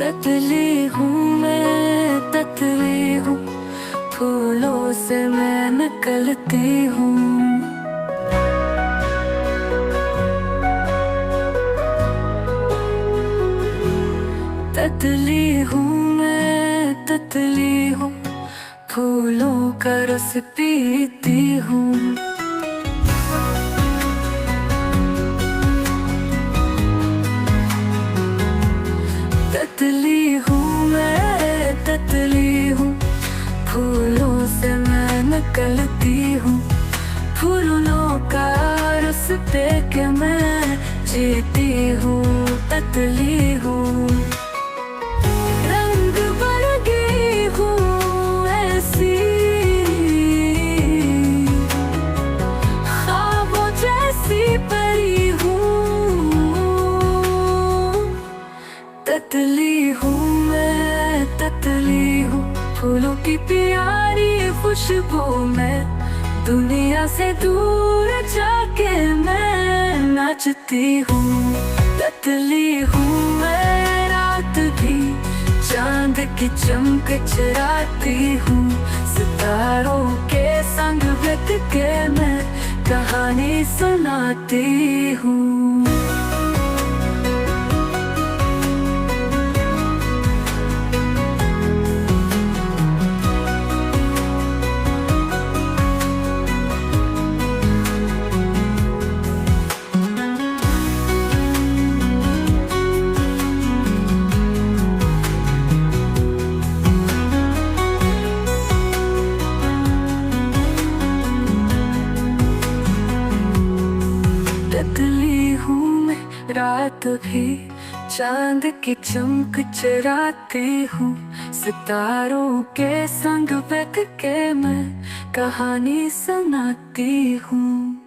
तितली हूँ मैं, तितली हूँ, फूलों से मैं निकलती हूँ। तितली हूँ मैं, तितली हूँ, फूलों का रस पीती हूँ। तितली हूँ मैं, तितली हूँ, फूलों से मैं निकलती हूँ। फूलों का रस पी के मैं जीती हूँ। तितली हूँ, रंग बरंगी हूँ ऐसी, ख्वाबों जैसी परी हूँ। तितली हूँ मैं, तितली हूँ, फूलों की प्यारी खुशबू में दुनिया से दूर जाके मैं नाचती हूँ। तितली हूँ मैं, रात भी चांद की चमक चुराती हूँ। सितारों के संग बैठ के मैं कहानी सुनाती हूँ। तितली हूँ मैं, रात भी चांद की चमक चुराती हूँ। सितारों के संग बैठ के मैं कहानी सुनाती हूँ।